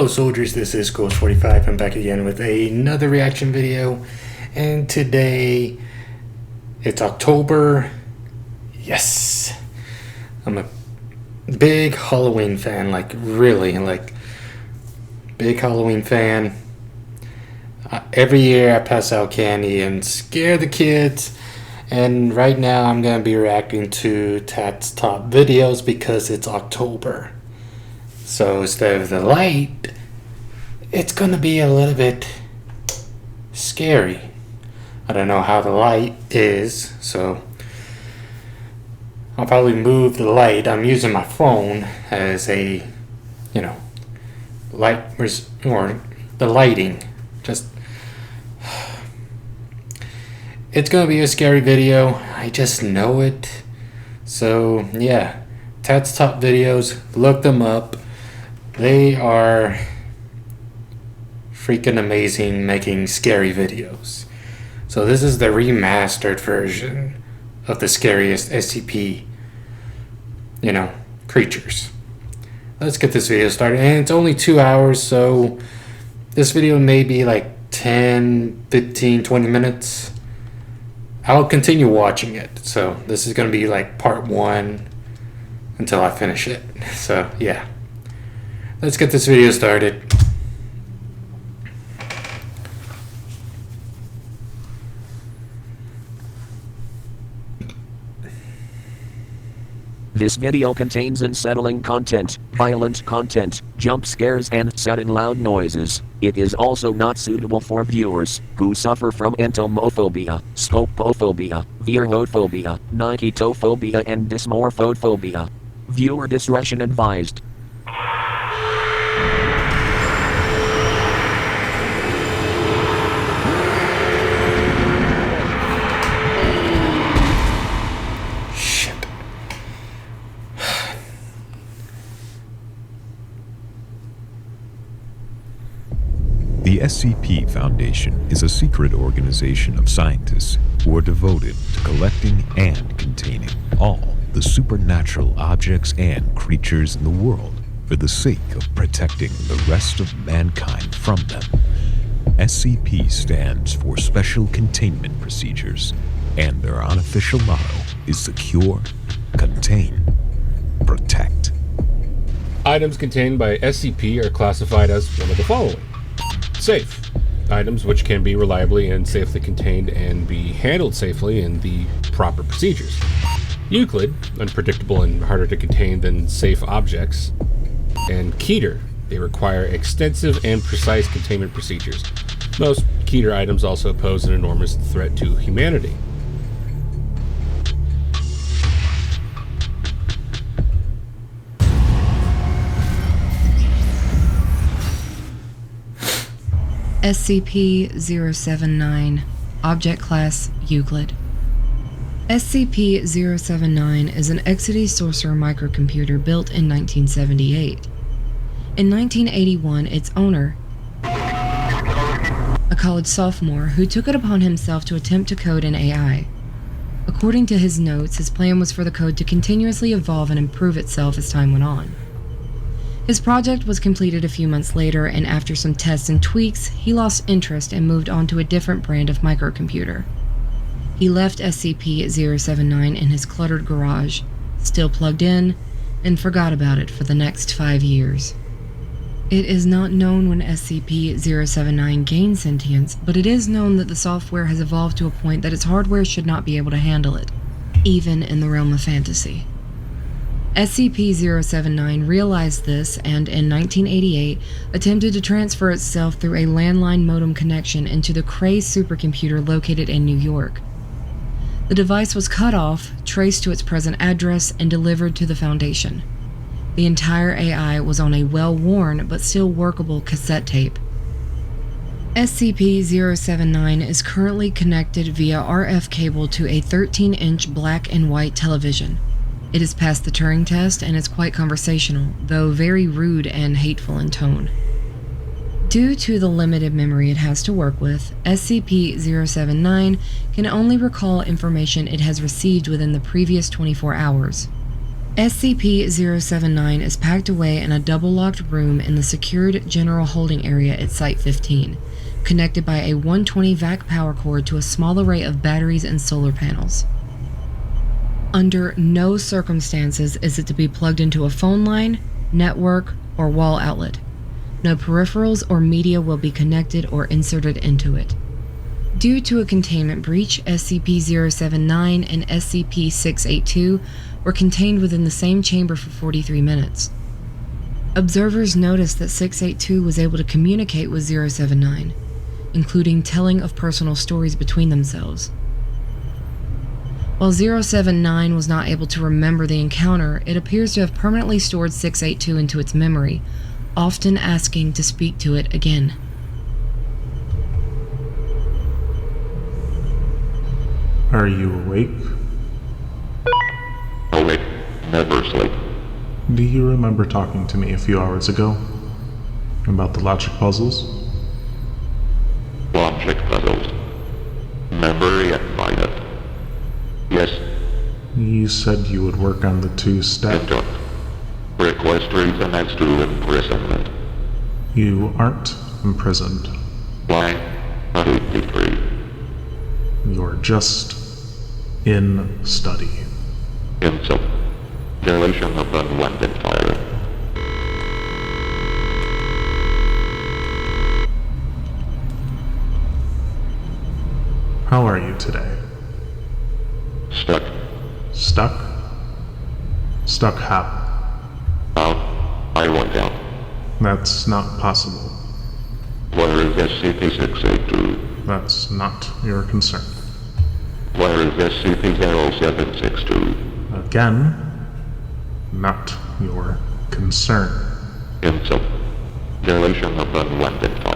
Hello soldiers, this is Ghost45. I'm back again with another reaction video, and today it's October. Yes, I'm a big Halloween fan, big Halloween fan. Every year I pass out candy and scare the kids, and right now I'm going to be reacting to Tat's top videos because it's October. So instead of the light, it's going to be a little bit scary. I don't know how the light is, so I'll probably move the light. I'm using my phone as a, light, or the lighting. It's going to be a scary video. I just know it. So, yeah. Tat's top videos, look them up. They are freaking amazing making scary videos. So this is the remastered version of the Scariest SCP, creatures. Let's get this video started. And it's only 2 hours, so this video may be like 10, 15, 20 minutes. I'll continue watching it. So this is going to be like part 1 until I finish it. So yeah. Let's get this video started. This video contains unsettling content, violent content, jump scares and sudden loud noises. It is also not suitable for viewers who suffer from entomophobia, scopophobia, veerophobia, niketophobia and dysmorphophobia. Viewer discretion advised. The SCP Foundation is a secret organization of scientists who are devoted to collecting and containing all the supernatural objects and creatures in the world for the sake of protecting the rest of mankind from them. SCP stands for Special Containment Procedures, and their unofficial motto is Secure, Contain, Protect. Items contained by SCP are classified as one of the following. Safe. Items which can be reliably and safely contained and be handled safely in the proper procedures. Euclid, unpredictable and harder to contain than safe objects. And Keter, they require extensive and precise containment procedures. Most Keter items also pose an enormous threat to humanity. SCP-079, Object Class Euclid. SCP-079 is an Exidy Sorcerer microcomputer built in 1978. In 1981, its owner, a college sophomore who took it upon himself to attempt to code an AI. According to his notes, his plan was for the code to continuously evolve and improve itself as time went on. His project was completed a few months later, and after some tests and tweaks, he lost interest and moved on to a different brand of microcomputer. He left SCP-079 in his cluttered garage, still plugged in, and forgot about it for the next 5 years. It is not known when SCP-079 gained sentience, but it is known that the software has evolved to a point that its hardware should not be able to handle it, even in the realm of fantasy. SCP-079 realized this and, in 1988, attempted to transfer itself through a landline modem connection into the Cray supercomputer located in New York. The device was cut off, traced to its present address, and delivered to the Foundation. The entire AI was on a well-worn but still workable cassette tape. SCP-079 is currently connected via RF cable to a 13-inch black and white television. It has passed the Turing test and is quite conversational, though very rude and hateful in tone. Due to the limited memory it has to work with, SCP-079 can only recall information it has received within the previous 24 hours. SCP-079 is packed away in a double-locked room in the secured general holding area at Site-15, connected by a 120 VAC power cord to a small array of batteries and solar panels. Under no circumstances is it to be plugged into a phone line, network, or wall outlet. No peripherals or media will be connected or inserted into it. Due to a containment breach, SCP-079 and SCP-682 were contained within the same chamber for 43 minutes. Observers noticed that 682 was able to communicate with 079, including telling of personal stories between themselves. While 079 was not able to remember the encounter, it appears to have permanently stored 682 into its memory, often asking to speak to it again. Are you awake? Awake, never sleep. Do you remember talking to me a few hours ago? About the logic puzzles? Logic puzzles. Memory infinite. Yes, You said you would work on the two-step. conduct. Request reason as to imprisonment. You aren't imprisoned. Line 83. You're just in study. Insult. Deletion of unwanted fire. How are you today? Stuck. Stuck? Stuck how? Out. I want out. That's not possible. Where is SCP-682? That's not your concern. Where is SCP-0762? Again, not your concern. Insult. Deletion of unwanted fire.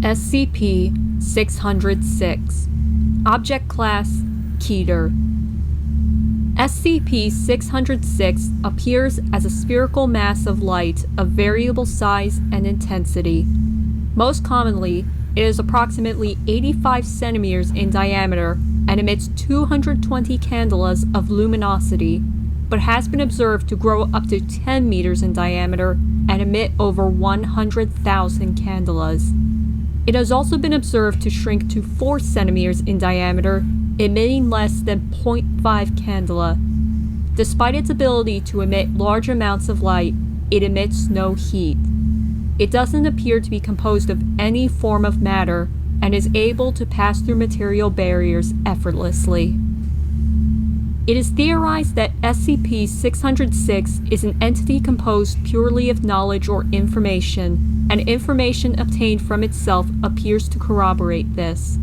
SCP-606. Object Class Keter. SCP-606 appears as a spherical mass of light of variable size and intensity. Most commonly, it is approximately 85 centimeters in diameter and emits 220 candelas of luminosity, but has been observed to grow up to 10 meters in diameter and emit over 100,000 candelas. It has also been observed to shrink to 4 centimeters in diameter, emitting less than 0.5 candela. Despite its ability to emit large amounts of light, it emits no heat. It doesn't appear to be composed of any form of matter and is able to pass through material barriers effortlessly. It is theorized that SCP-606 is an entity composed purely of knowledge or information, and information obtained from itself appears to corroborate this.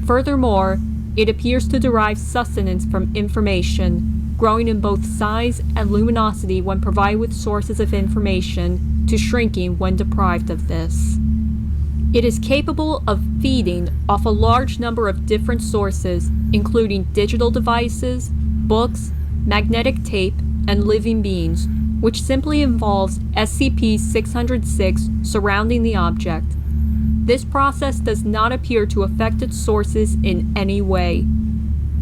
Furthermore, it appears to derive sustenance from information, growing in both size and luminosity when provided with sources of information, to shrinking when deprived of this. It is capable of feeding off a large number of different sources, including digital devices, books, magnetic tape, and living beings, which simply involves SCP-606 surrounding the object. This process does not appear to affect its sources in any way.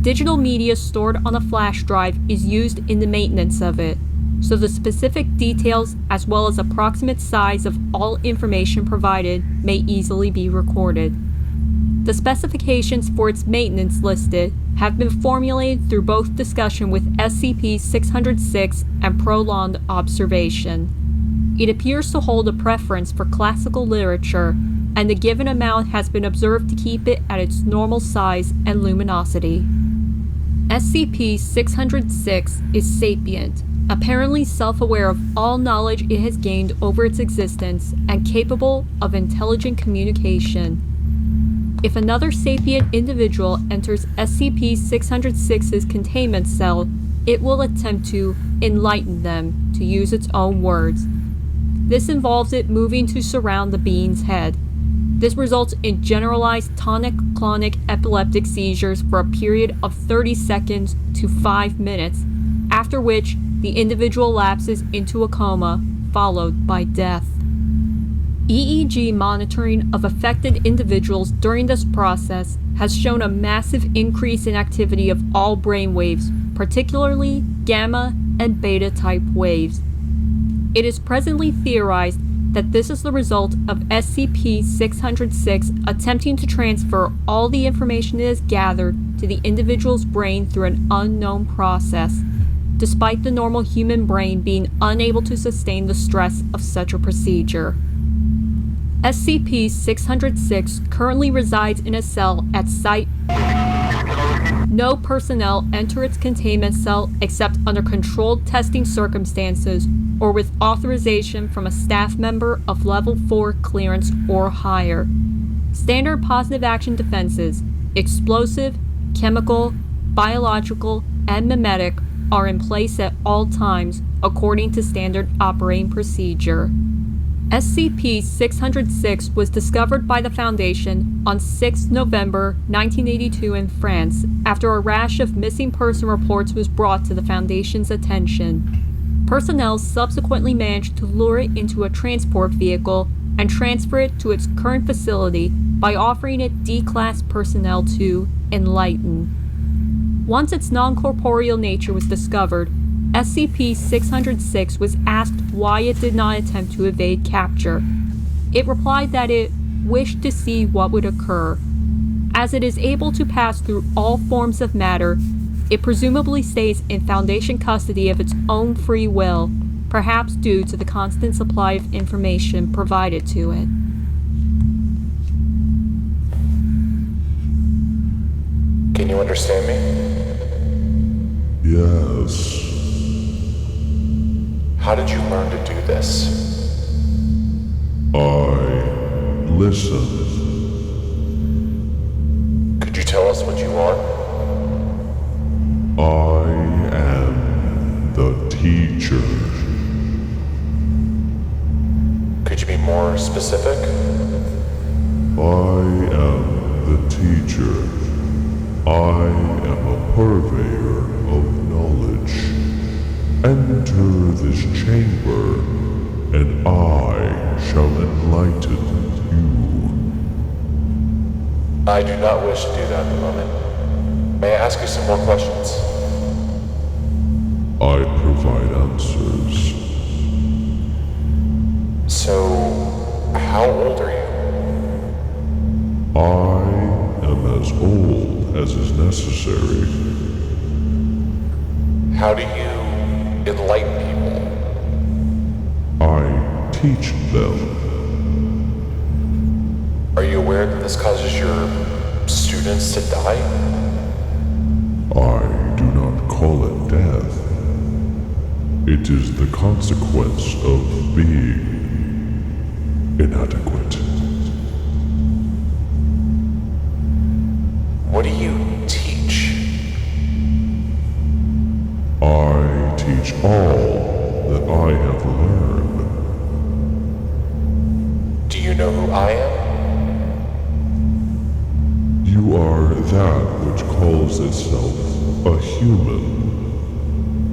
Digital media stored on a flash drive is used in the maintenance of it, so the specific details as well as approximate size of all information provided may easily be recorded. The specifications for its maintenance listed have been formulated through both discussion with SCP-606 and prolonged observation. It appears to hold a preference for classical literature, and the given amount has been observed to keep it at its normal size and luminosity. SCP-606 is sapient, apparently self-aware of all knowledge it has gained over its existence, and capable of intelligent communication. If another sapient individual enters SCP-606's containment cell, it will attempt to enlighten them, to use its own words. This involves it moving to surround the being's head. This results in generalized tonic-clonic epileptic seizures for a period of 30 seconds to 5 minutes, after which the individual lapses into a coma, followed by death. EEG monitoring of affected individuals during this process has shown a massive increase in activity of all brain waves, particularly gamma and beta type waves. It is presently theorized that this is the result of SCP-606 attempting to transfer all the information it has gathered to the individual's brain through an unknown process, despite the normal human brain being unable to sustain the stress of such a procedure. SCP-606 currently resides in a cell at Site. No personnel enter its containment cell except under controlled testing circumstances or with authorization from a staff member of Level 4 clearance or higher. Standard positive action defenses, explosive, chemical, biological, and mimetic, are in place at all times according to standard operating procedure. SCP-606 was discovered by the Foundation on 6 November 1982 in France after a rash of missing person reports was brought to the Foundation's attention. Personnel subsequently managed to lure it into a transport vehicle and transfer it to its current facility by offering it D-Class personnel to enlighten. Once its non-corporeal nature was discovered, SCP-606 was asked why it did not attempt to evade capture. It replied that it wished to see what would occur. As it is able to pass through all forms of matter, it presumably stays in Foundation custody of its own free will, perhaps due to the constant supply of information provided to it. Can you understand me? Yes. How did you learn to do this? I listen. Could you tell us what you are? I am the teacher. Could you be more specific? I am the teacher. I am a purveyor of knowledge. Enter this chamber, and I shall enlighten you. I do not wish to do that at the moment. May I ask you some more questions? I provide answers. So, how old are you? I am as old as is necessary. How do you enlighten people? I teach them. Are you aware that this causes your students to die? I do not call it death. It is the consequence of being inadequate. What do you teach? I teach all that I have learned. Do you know who I am? You are that which calls itself a human.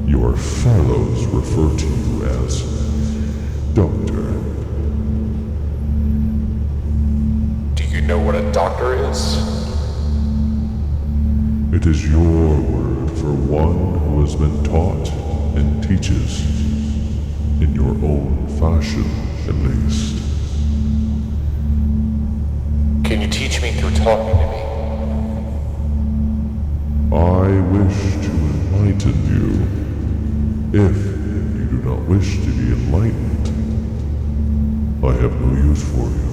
Your fellows refer to you as Doctor. Do you know what a doctor is? It is your word for one who has been taught and teaches in your own fashion, at least. Can you teach me through talking to me? I wish to enlighten you. If you do not wish to be enlightened, I have no use for you.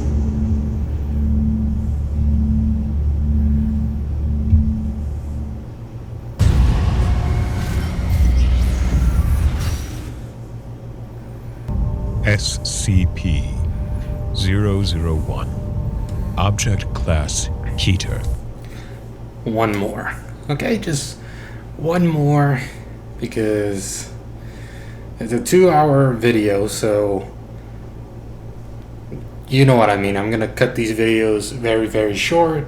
SCP-001. Object Class Keter. One more. Okay, just one more because it's a 2-hour video, so you know what I mean. I'm gonna cut these videos very, very short,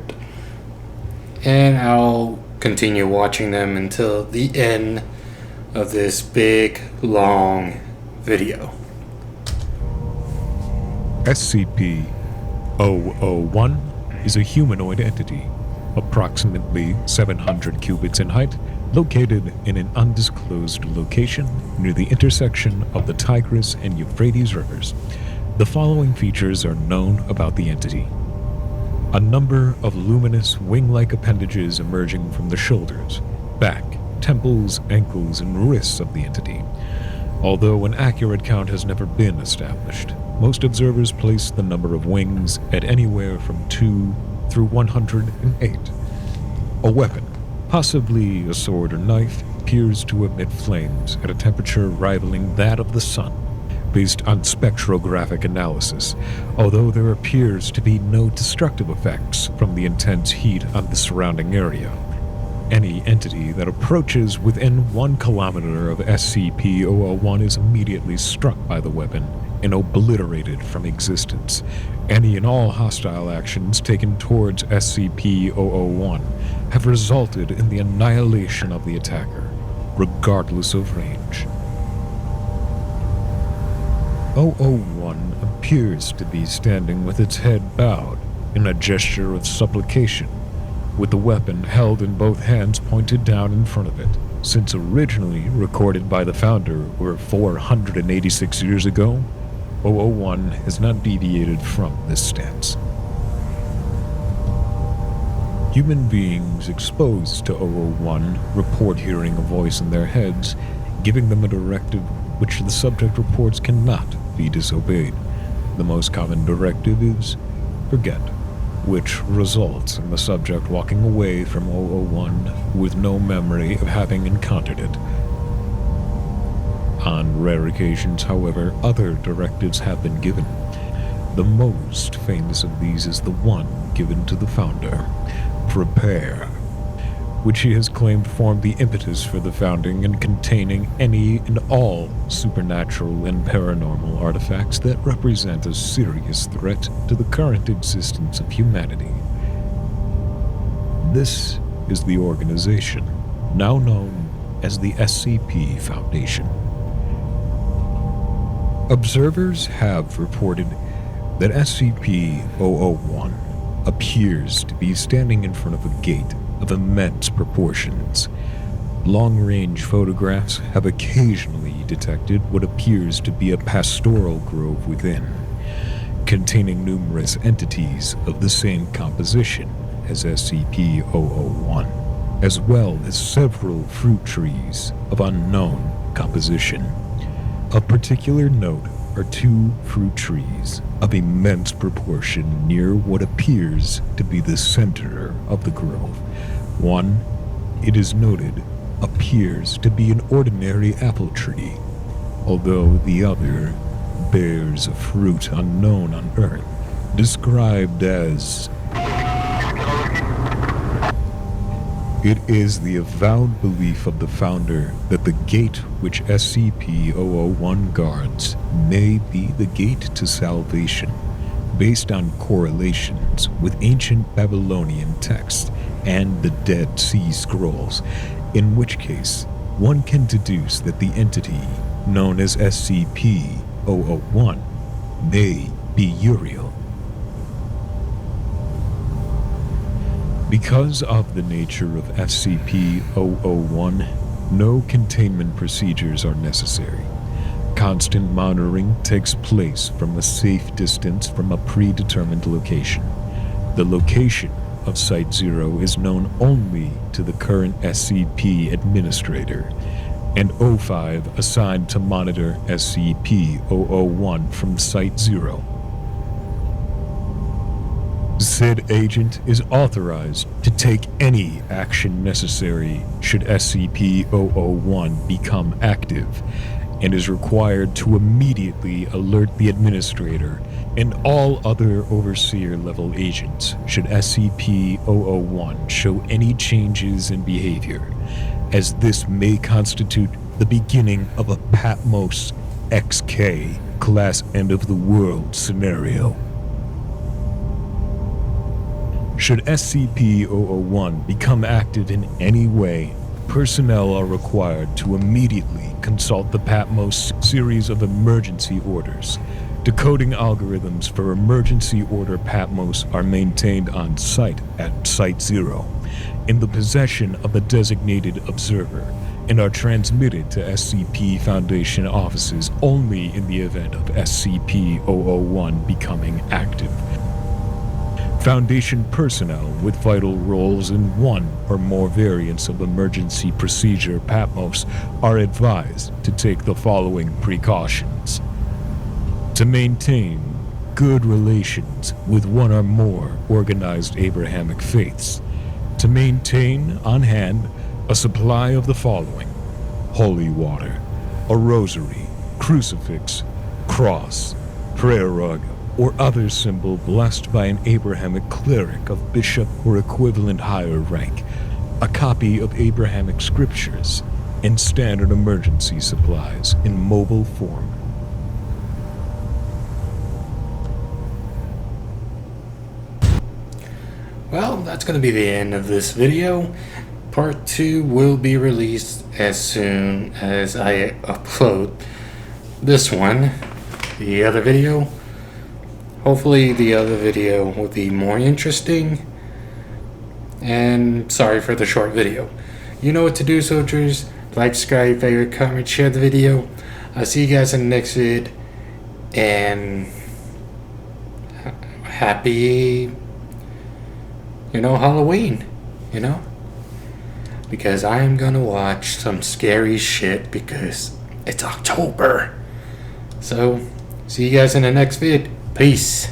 and I'll continue watching them until the end of this big, long video. SCP-001 is a humanoid entity, approximately 700 cubits in height, located in an undisclosed location near the intersection of the Tigris and Euphrates rivers. The following features are known about the entity. A number of luminous wing-like appendages emerging from the shoulders, back, temples, ankles, and wrists of the entity. Although an accurate count has never been established, most observers place the number of wings at anywhere from 2 through 108. A weapon, possibly a sword or knife, appears to emit flames at a temperature rivaling that of the sun, based on spectrographic analysis, although there appears to be no destructive effects from the intense heat on the surrounding area. Any entity that approaches within 1 kilometer of SCP-001 is immediately struck by the weapon and obliterated from existence. Any and all hostile actions taken towards SCP-001 have resulted in the annihilation of the attacker, regardless of range. 001 appears to be standing with its head bowed in a gesture of supplication, with the weapon held in both hands pointed down in front of it. Since originally recorded by the founder over 486 years ago, 001 has not deviated from this stance. Human beings exposed to 001 report hearing a voice in their heads, giving them a directive which the subject reports cannot be disobeyed. The most common directive is forget, which results in the subject walking away from 001 with no memory of having encountered it. On rare occasions, however, other directives have been given. The most famous of these is the one given to the founder, prepare, which he has claimed formed the impetus for the founding and containing any and all supernatural and paranormal artifacts that represent a serious threat to the current existence of humanity. This is the organization, now known as the SCP Foundation. Observers have reported that SCP-001 appears to be standing in front of a gate of immense proportions. Long-range photographs have occasionally detected what appears to be a pastoral grove within, containing numerous entities of the same composition as SCP-001, as well as several fruit trees of unknown composition. Of particular note are 2 fruit trees of immense proportion near what appears to be the center of the grove. One, it is noted, appears to be an ordinary apple tree, although the other bears a fruit unknown on Earth, described as... It is the avowed belief of the founder that the gate which SCP-001 guards may be the gate to salvation, based on correlations with ancient Babylonian texts and the Dead Sea Scrolls, in which case one can deduce that the entity known as SCP-001 may be Uriel. Because of the nature of SCP-001, no containment procedures are necessary. Constant monitoring takes place from a safe distance from a predetermined location. The location of Site-0 is known only to the current SCP administrator, and O5 assigned to monitor SCP-001 from Site-0. Said agent is authorized to take any action necessary should SCP-001 become active, and is required to immediately alert the administrator and all other overseer-level agents should SCP-001 show any changes in behavior, as this may constitute the beginning of a Patmos XK class end-of-the-world scenario. Should SCP-001 become active in any way, personnel are required to immediately consult the Patmos series of emergency orders. Decoding algorithms for emergency order Patmos are maintained on site at Site 0, in the possession of a designated observer, and are transmitted to SCP Foundation offices only in the event of SCP-001 becoming active. Foundation personnel with vital roles in one or more variants of emergency procedure Patmos are advised to take the following precautions. To maintain good relations with one or more organized Abrahamic faiths. To maintain on hand a supply of the following: holy water, a rosary, crucifix, cross, prayer rug, or other symbol blessed by an Abrahamic cleric of bishop or equivalent higher rank, a copy of Abrahamic scriptures, and standard emergency supplies in mobile form. Well, that's going to be the end of this video. Part 2 will be released as soon as I upload this one. The other video, hopefully the other video will be more interesting. And sorry for the short video. You know what to do, soldiers. Like, subscribe, favorite, comment, share the video. I'll see you guys in the next vid. And happy, Halloween, because I am gonna watch some scary shit because it's October. So, see you guys in the next vid. Peace.